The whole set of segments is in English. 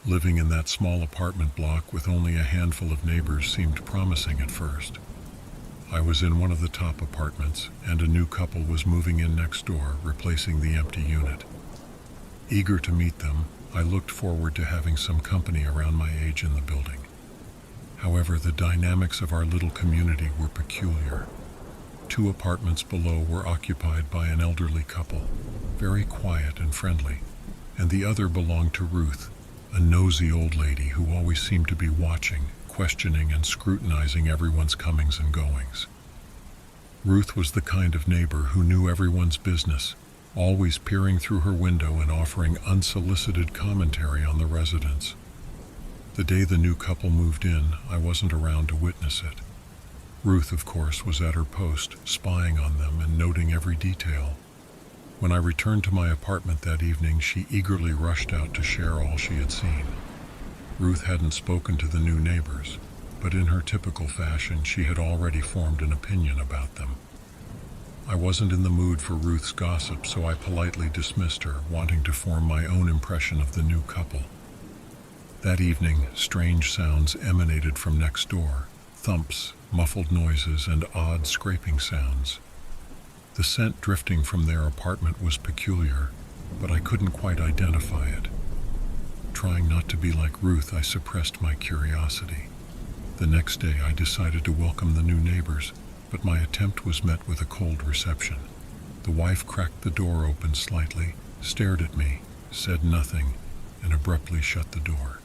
Living in that small apartment block with only a handful of neighbors seemed promising at first. I was in one of the top apartments, and a new couple was moving in next door, replacing the empty unit. Eager to meet them, I looked forward to having some company around my age in the building. However, the dynamics of our little community were peculiar. 2 apartments below were occupied by an elderly couple, very quiet and friendly, and the other belonged to Ruth, a nosy old lady who always seemed to be watching, questioning, and scrutinizing everyone's comings and goings. Ruth was the kind of neighbor who knew everyone's business, always peering through her window and offering unsolicited commentary on the residents. The day the new couple moved in, I wasn't around to witness it. Ruth, of course, was at her post, spying on them and noting every detail. When I returned to my apartment that evening, she eagerly rushed out to share all she had seen. Ruth hadn't spoken to the new neighbors, but in her typical fashion, she had already formed an opinion about them. I wasn't in the mood for Ruth's gossip, so I politely dismissed her, wanting to form my own impression of the new couple. That evening, strange sounds emanated from next door, thumps, muffled noises, and odd scraping sounds. The scent drifting from their apartment was peculiar, but I couldn't quite identify it. Trying not to be like Ruth, I suppressed my curiosity. The next day, I decided to welcome the new neighbors, but my attempt was met with a cold reception. The wife cracked the door open slightly, stared at me, said nothing, and abruptly shut the door.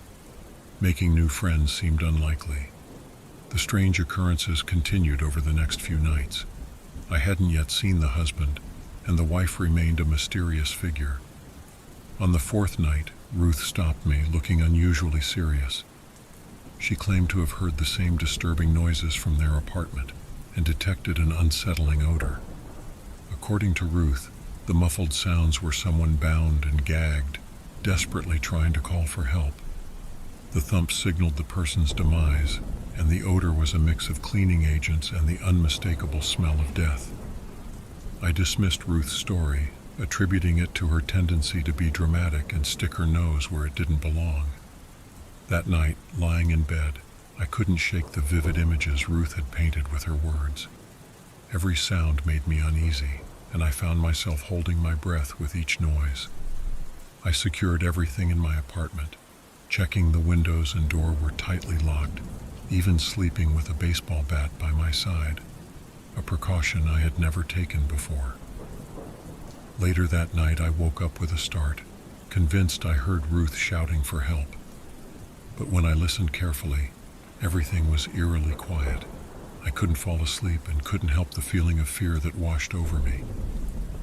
Making new friends seemed unlikely. The strange occurrences continued over the next few nights. I hadn't yet seen the husband, and the wife remained a mysterious figure. On the 4th night, Ruth stopped me, looking unusually serious. She claimed to have heard the same disturbing noises from their apartment and detected an unsettling odor. According to Ruth, the muffled sounds were someone bound and gagged, desperately trying to call for help. The thumps signaled the person's demise, and the odor was a mix of cleaning agents and the unmistakable smell of death. I dismissed Ruth's story, attributing it to her tendency to be dramatic and stick her nose where it didn't belong. That night, lying in bed, I couldn't shake the vivid images Ruth had painted with her words. Every sound made me uneasy, and I found myself holding my breath with each noise. I secured everything in my apartment. Checking the windows and door were tightly locked, even sleeping with a baseball bat by my side, a precaution I had never taken before. Later that night, I woke up with a start, convinced I heard Ruth shouting for help. But when I listened carefully, everything was eerily quiet. I couldn't fall asleep and couldn't help the feeling of fear that washed over me.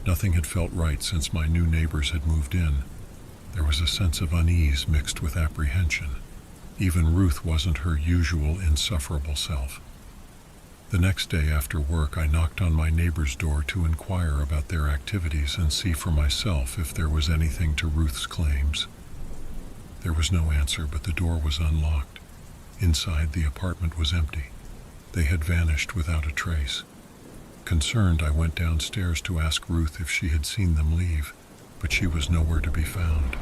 Nothing had felt right since my new neighbors had moved in. There was a sense of unease mixed with apprehension. Even Ruth wasn't her usual insufferable self. The next day after work, I knocked on my neighbor's door to inquire about their activities and see for myself if there was anything to Ruth's claims. There was no answer, but the door was unlocked. Inside, the apartment was empty. They had vanished without a trace. Concerned, I went downstairs to ask Ruth if she had seen them leave, but she was nowhere to be found.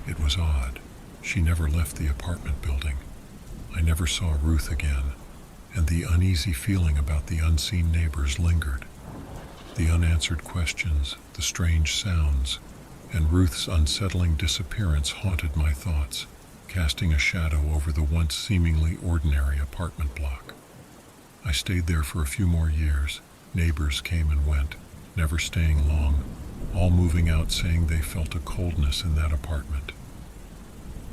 It was odd. She never left the apartment building. I never saw Ruth again, and the uneasy feeling about the unseen neighbors lingered. The unanswered questions, the strange sounds, and Ruth's unsettling disappearance haunted my thoughts, casting a shadow over the once seemingly ordinary apartment block. I stayed there for a few more years. Neighbors came and went, never staying long, all moving out saying they felt a coldness in that apartment.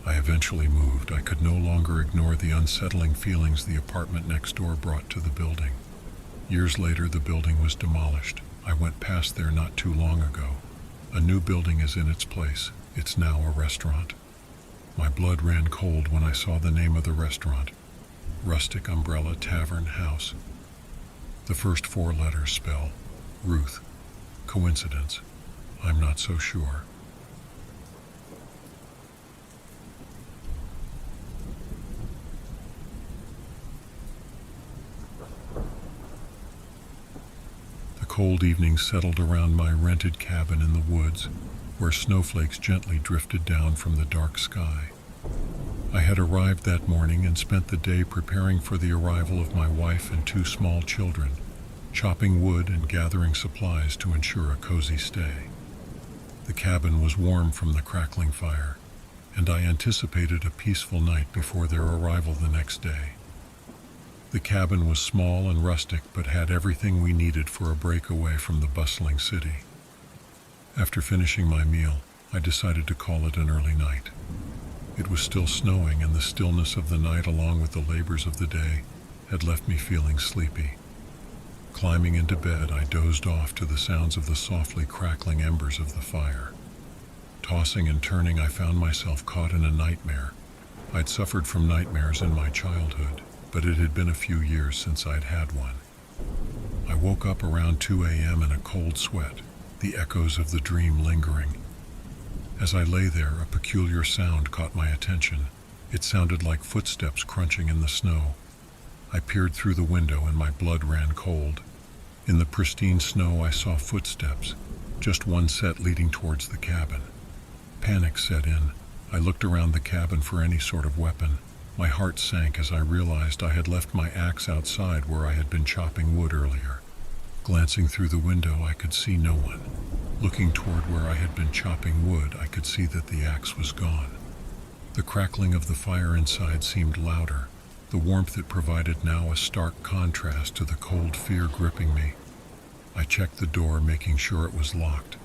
I eventually moved. I could no longer ignore the unsettling feelings the apartment next door brought to the building. Years later, the building was demolished. I went past there not too long ago. A new building is in its place. It's now a restaurant. My blood ran cold when I saw the name of the restaurant, Rustic Umbrella Tavern House. The first 4 letters spell Ruth. Coincidence? I'm not so sure. The cold evening settled around my rented cabin in the woods, where snowflakes gently drifted down from the dark sky. I had arrived that morning and spent the day preparing for the arrival of my wife and two small children, chopping wood and gathering supplies to ensure a cozy stay. The cabin was warm from the crackling fire, and I anticipated a peaceful night before their arrival the next day. The cabin was small and rustic, but had everything we needed for a break away from the bustling city. After finishing my meal, I decided to call it an early night. It was still snowing, and the stillness of the night, along with the labors of the day, had left me feeling sleepy. Climbing into bed, I dozed off to the sounds of the softly crackling embers of the fire. Tossing and turning, I found myself caught in a nightmare. I'd suffered from nightmares in my childhood, but it had been a few years since I'd had one. I woke up around 2 a.m. in a cold sweat, the echoes of the dream lingering. As I lay there, a peculiar sound caught my attention. It sounded like footsteps crunching in the snow. I peered through the window and my blood ran cold. In the pristine snow, I saw footsteps, just one set leading towards the cabin. Panic set in. I looked around the cabin for any sort of weapon. My heart sank as I realized I had left my axe outside where I had been chopping wood earlier. Glancing through the window, I could see no one. Looking toward where I had been chopping wood, I could see that the axe was gone. The crackling of the fire inside seemed louder, the warmth it provided now a stark contrast to the cold fear gripping me. I checked the door, making sure it was locked.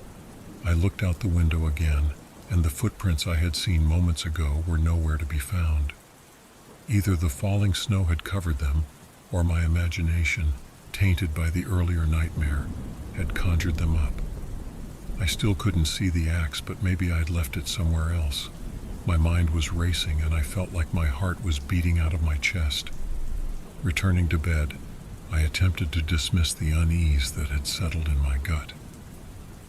I looked out the window again, and the footprints I had seen moments ago were nowhere to be found. Either the falling snow had covered them, or my imagination, tainted by the earlier nightmare, had conjured them up. I still couldn't see the axe, but maybe I'd left it somewhere else. My mind was racing, and I felt like my heart was beating out of my chest. Returning to bed, I attempted to dismiss the unease that had settled in my gut.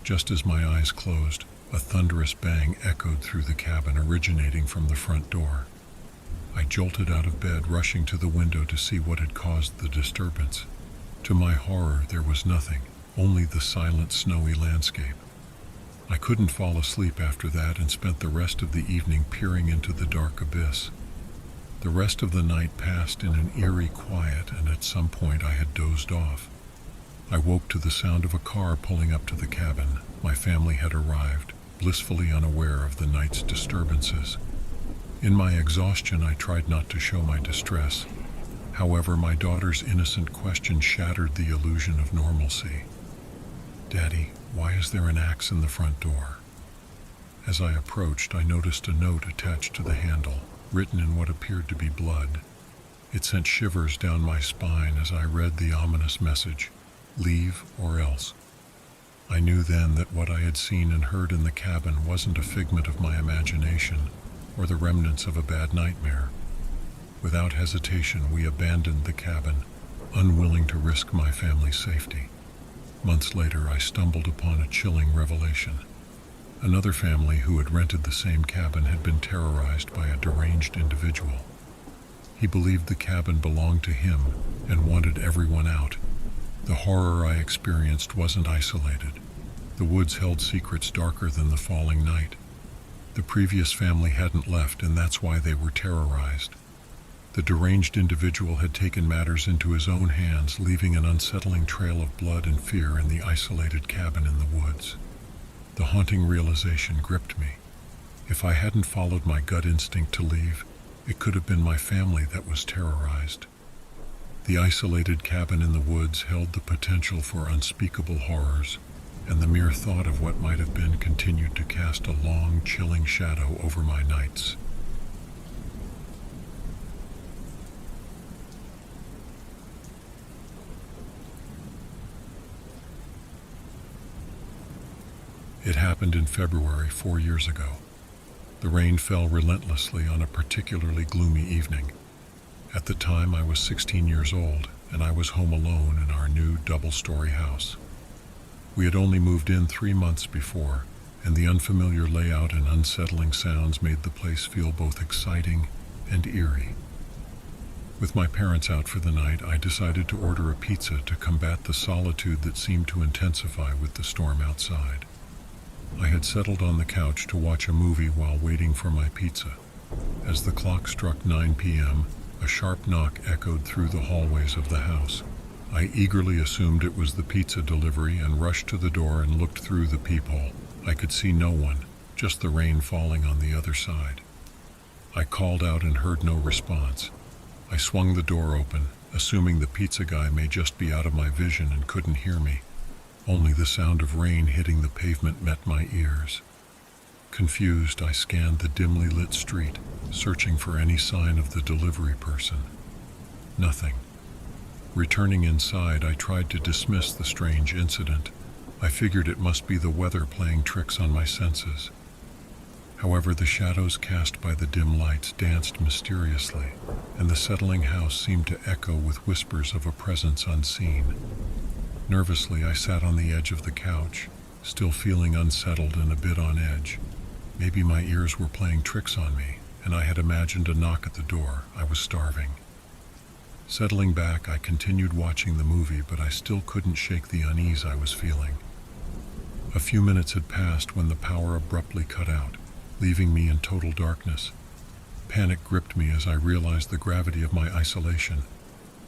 Just as my eyes closed, a thunderous bang echoed through the cabin, originating from the front door. I jolted out of bed, rushing to the window to see what had caused the disturbance. To my horror, there was nothing, only the silent, snowy landscape. I couldn't fall asleep after that and spent the rest of the evening peering into the dark abyss. The rest of the night passed in an eerie quiet, and at some point I had dozed off. I woke to the sound of a car pulling up to the cabin. My family had arrived, blissfully unaware of the night's disturbances. In my exhaustion, I tried not to show my distress. However, my daughter's innocent question shattered the illusion of normalcy. "Daddy, why is there an axe in the front door?" As I approached, I noticed a note attached to the handle, written in what appeared to be blood. It sent shivers down my spine as I read the ominous message, "Leave or else." I knew then that what I had seen and heard in the cabin wasn't a figment of my imagination or the remnants of a bad nightmare. Without hesitation, we abandoned the cabin, unwilling to risk my family's safety. Months later, I stumbled upon a chilling revelation. Another family who had rented the same cabin had been terrorized by a deranged individual. He believed the cabin belonged to him and wanted everyone out. The horror I experienced wasn't isolated. The woods held secrets darker than the falling night. The previous family hadn't left, and that's why they were terrorized. The deranged individual had taken matters into his own hands, leaving an unsettling trail of blood and fear in the isolated cabin in the woods. The haunting realization gripped me. If I hadn't followed my gut instinct to leave, it could have been my family that was terrorized. The isolated cabin in the woods held the potential for unspeakable horrors, and the mere thought of what might have been continued to cast a long, chilling shadow over my nights. It happened in February 4 years ago. The rain fell relentlessly on a particularly gloomy evening. At the time, I was 16 years old, and I was home alone in our new double-story house. We had only moved in 3 months before, and the unfamiliar layout and unsettling sounds made the place feel both exciting and eerie. With my parents out for the night, I decided to order a pizza to combat the solitude that seemed to intensify with the storm outside. I had settled on the couch to watch a movie while waiting for my pizza. As the clock struck 9 p.m., a sharp knock echoed through the hallways of the house. I eagerly assumed it was the pizza delivery and rushed to the door and looked through the peephole. I could see no one, just the rain falling on the other side. I called out and heard no response. I swung the door open, assuming the pizza guy may just be out of my vision and couldn't hear me. Only the sound of rain hitting the pavement met my ears. Confused, I scanned the dimly lit street, searching for any sign of the delivery person. Nothing. Returning inside, I tried to dismiss the strange incident. I figured it must be the weather playing tricks on my senses. However, the shadows cast by the dim lights danced mysteriously, and the settling house seemed to echo with whispers of a presence unseen. Nervously, I sat on the edge of the couch, still feeling unsettled and a bit on edge. Maybe my ears were playing tricks on me, and I had imagined a knock at the door. I was starving. Settling back, I continued watching the movie, but I still couldn't shake the unease I was feeling. A few minutes had passed when the power abruptly cut out, leaving me in total darkness. Panic gripped me as I realized the gravity of my isolation.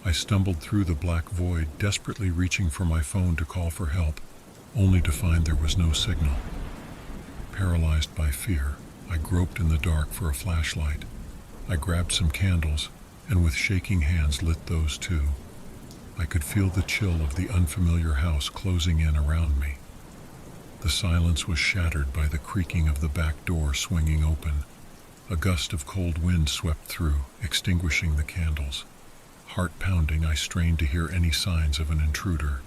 I stumbled through the black void, desperately reaching for my phone to call for help, only to find there was no signal. Paralyzed by fear, I groped in the dark for a flashlight. I grabbed some candles, and with shaking hands lit those too. I could feel the chill of the unfamiliar house closing in around me. The silence was shattered by the creaking of the back door swinging open. A gust of cold wind swept through, extinguishing the candles. Heart pounding, I strained to hear any signs of an intruder.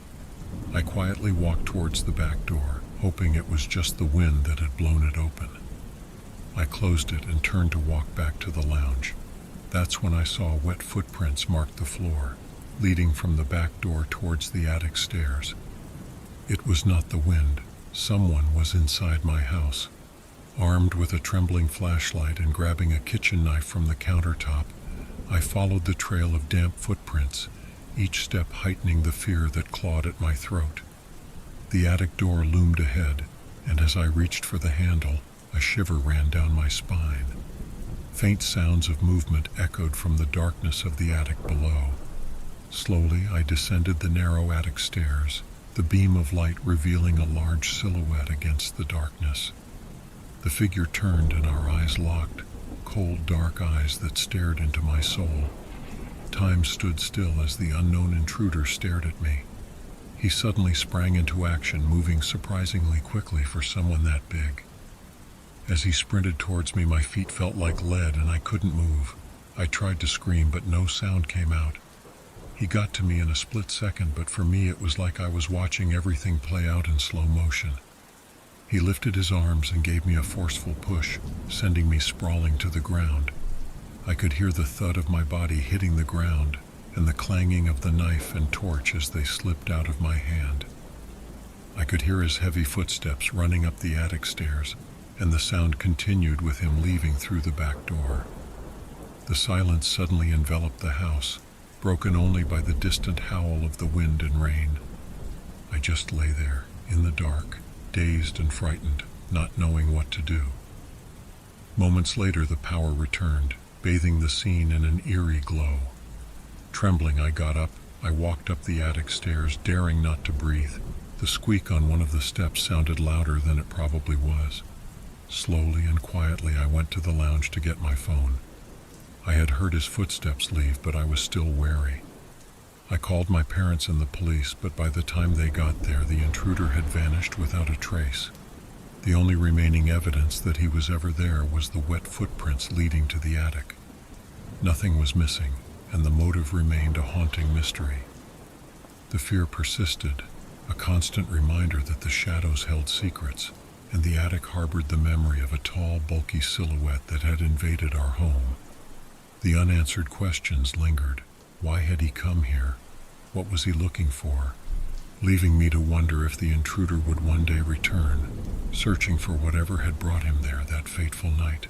I quietly walked towards the back door, hoping it was just the wind that had blown it open. I closed it and turned to walk back to the lounge. That's when I saw wet footprints mark the floor, leading from the back door towards the attic stairs. It was not the wind. Someone was inside my house. Armed with a trembling flashlight and grabbing a kitchen knife from the countertop, I followed the trail of damp footprints, each step heightening the fear that clawed at my throat. The attic door loomed ahead, and as I reached for the handle, a shiver ran down my spine. Faint sounds of movement echoed from the darkness of the attic below. Slowly, I descended the narrow attic stairs, the beam of light revealing a large silhouette against the darkness. The figure turned and our eyes locked, cold, dark eyes that stared into my soul. Time stood still as the unknown intruder stared at me. He suddenly sprang into action, moving surprisingly quickly for someone that big. As he sprinted towards me, my feet felt like lead and I couldn't move. I tried to scream, but no sound came out. He got to me in a split second, but for me it was like I was watching everything play out in slow motion. He lifted his arms and gave me a forceful push, sending me sprawling to the ground. I could hear the thud of my body hitting the ground and the clanging of the knife and torch as they slipped out of my hand. I could hear his heavy footsteps running up the attic stairs, and the sound continued with him leaving through the back door. The silence suddenly enveloped the house, broken only by the distant howl of the wind and rain. I just lay there, in the dark, dazed and frightened, not knowing what to do. Moments later, the power returned, bathing the scene in an eerie glow. Trembling, I got up. I walked up the attic stairs, daring not to breathe. The squeak on one of the steps sounded louder than it probably was. Slowly and quietly, I went to the lounge to get my phone. I had heard his footsteps leave, but I was still wary. I called my parents and the police, but by the time they got there, the intruder had vanished without a trace. The only remaining evidence that he was ever there was the wet footprints leading to the attic. Nothing was missing, and the motive remained a haunting mystery. The fear persisted, a constant reminder that the shadows held secrets, and the attic harbored the memory of a tall, bulky silhouette that had invaded our home. The unanswered questions lingered. Why had he come here? What was he looking for? Leaving me to wonder if the intruder would one day return, searching for whatever had brought him there that fateful night.